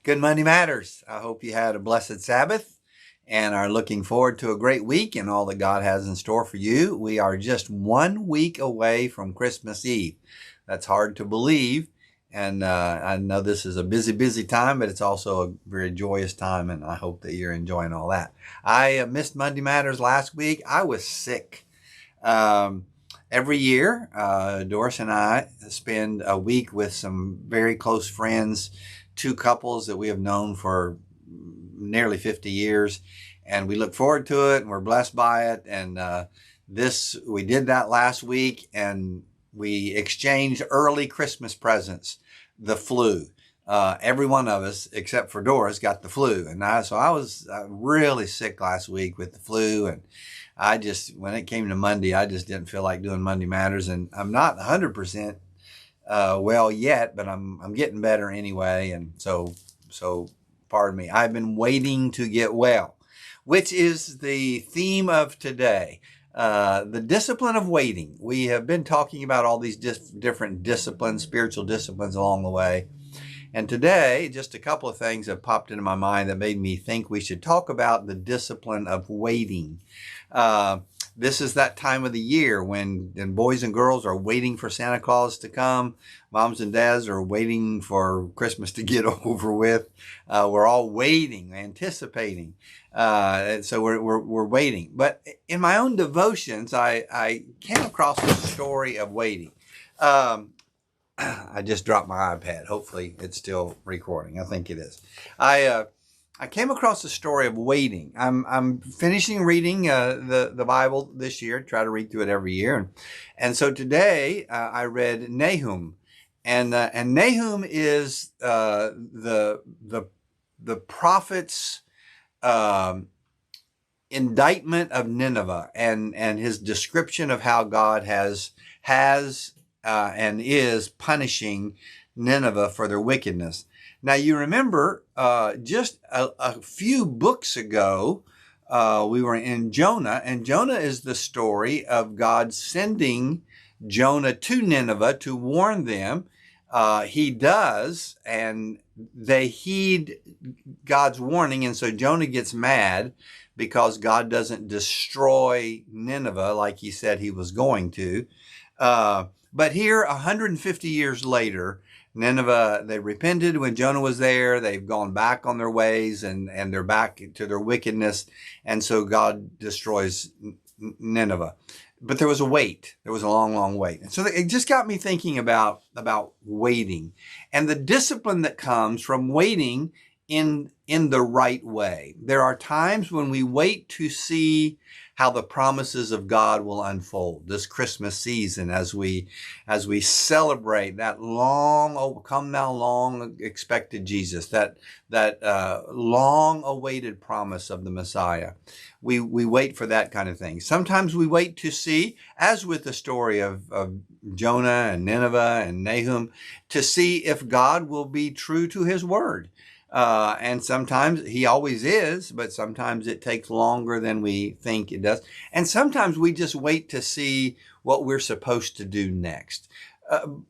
Good Monday Matters. I hope you had a blessed Sabbath and are looking forward to a great week and all that God has in store for you. We are just 1 week away from Christmas Eve. That's hard to believe. And I know this is a busy time, but it's also a very joyous time, and I hope that you're enjoying all that. I missed Monday Matters last week. I was sick. Um, every year, Doris and I spend a week with some very close friends, two couples that we have known for nearly 50 years, and we look forward to it and we're blessed by it. And we did that last week, and we exchanged early Christmas presents, the flu. Every one of us, except for Doris, got the flu. So I was really sick last week with the flu. And when it came to Monday, I just didn't feel like doing Monday Matters. And I'm not 100% well yet, but I'm getting better anyway. And so pardon me. I've been waiting to get well, which is the theme of today. The discipline of waiting. We have been talking about all these different disciplines, spiritual disciplines along the way. And today, just a couple of things have popped into my mind that made me think we should talk about the discipline of waiting. This is that time of the year when boys and girls are waiting for Santa Claus to come. Moms and dads are waiting for Christmas to get over with. We're all waiting, anticipating. So we're waiting. But in my own devotions, I came across the story of waiting. I just dropped my iPad. Hopefully it's still recording. I think it is. I came across the story of waiting. I'm finishing reading the Bible this year. Try to read through it every year, and so today I read Nahum, and Nahum is the prophet's indictment of Nineveh and his description of how God has and is punishing Nineveh for their wickedness. Now, you remember just a few books ago, we were in Jonah, and Jonah is the story of God sending Jonah to Nineveh to warn them. He does, and they heed God's warning, and so Jonah gets mad because God doesn't destroy Nineveh like he said he was going to. But here, 150 years later, Nineveh, they repented when Jonah was there. They've gone back on their ways and they're back to their wickedness. And so God destroys Nineveh. But there was a wait. There was a long wait. And so it just got me thinking about waiting and the discipline that comes from waiting in the right way. There are times when we wait to see how the promises of God will unfold this Christmas season as we celebrate that come now long expected Jesus, that long awaited promise of the Messiah. We wait for that kind of thing. Sometimes we wait to see, as with the story of Jonah and Nineveh and Nahum, to see if God will be true to his word. And sometimes he always is, but sometimes it takes longer than we think it does. And sometimes we just wait to see what we're supposed to do next.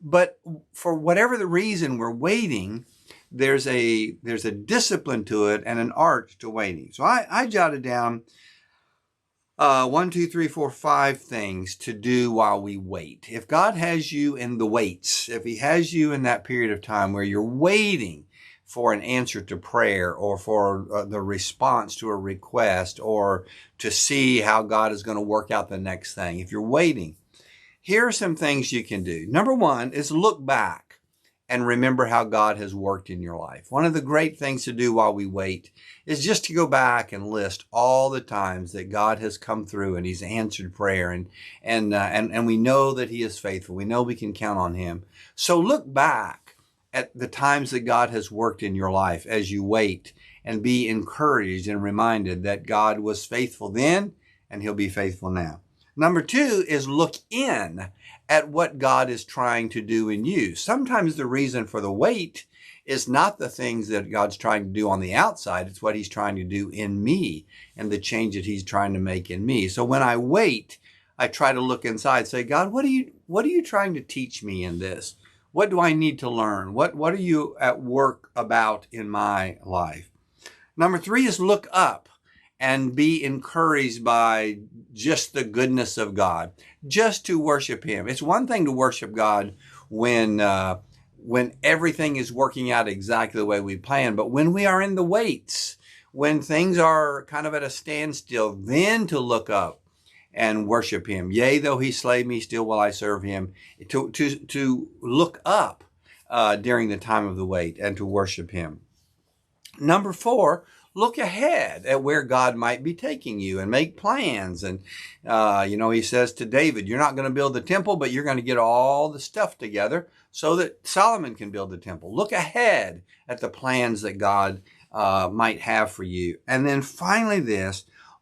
But for whatever the reason we're waiting, there's a discipline to it and an art to waiting. So I jotted down 1, 2, 3, 4, 5 things to do while we wait. If God has you in the waits, if he has you in that period of time where you're waiting for an answer to prayer or for the response to a request or to see how God is going to work out the next thing. If you're waiting, here are some things you can do. Number one is look back and remember how God has worked in your life. One of the great things to do while we wait is just to go back and list all the times that God has come through and he's answered prayer and we know that he is faithful. We know we can count on him. So look back at the times that God has worked in your life as you wait and be encouraged and reminded that God was faithful then and he'll be faithful now. Number two is look in at what God is trying to do in you. Sometimes the reason for the wait is not the things that God's trying to do on the outside. It's what he's trying to do in me and the change that he's trying to make in me. So when I wait, I try to look inside, say, God, what are you trying to teach me in this? What do I need to learn? What are you at work about in my life? Number 3 is look up and be encouraged by just the goodness of God, just to worship Him. It's one thing to worship God when everything is working out exactly the way we plan, but when we are in the weights, when things are kind of at a standstill, then to look up and worship Him. Yea, though He slay me, still will I serve Him. To look up during the time of the wait and to worship Him. Number 4, look ahead at where God might be taking you and make plans. And, He says to David, you're not going to build the temple, but you're going to get all the stuff together so that Solomon can build the temple. Look ahead at the plans that God might have for you. And then finally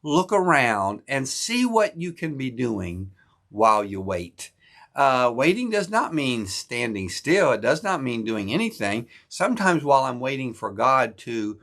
look around and see what you can be doing while you wait. Waiting does not mean standing still. It does not mean doing anything. Sometimes while I'm waiting for God to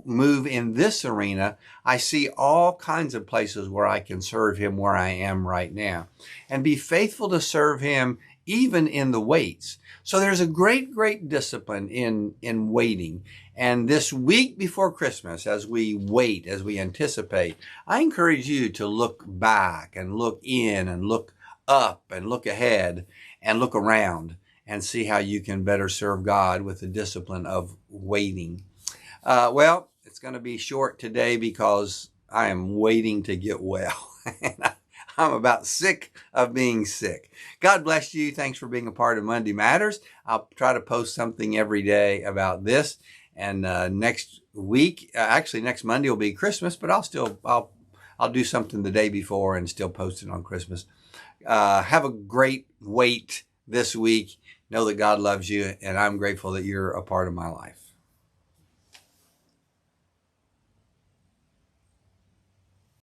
move in this arena, I see all kinds of places where I can serve Him where I am right now and be faithful to serve Him even in the waits. So there's a great, great discipline in waiting. And this week before Christmas, as we wait, as we anticipate, I encourage you to look back and look in and look up and look ahead and look around and see how you can better serve God with the discipline of waiting. Well, it's going to be short today because I am waiting to get well. I'm about sick of being sick. God bless you. Thanks for being a part of Monday Matters. I'll try to post something every day about this. And next week, actually next Monday will be Christmas, but I'll do something the day before and still post it on Christmas. Have a great wait this week. Know that God loves you, and I'm grateful that you're a part of my life.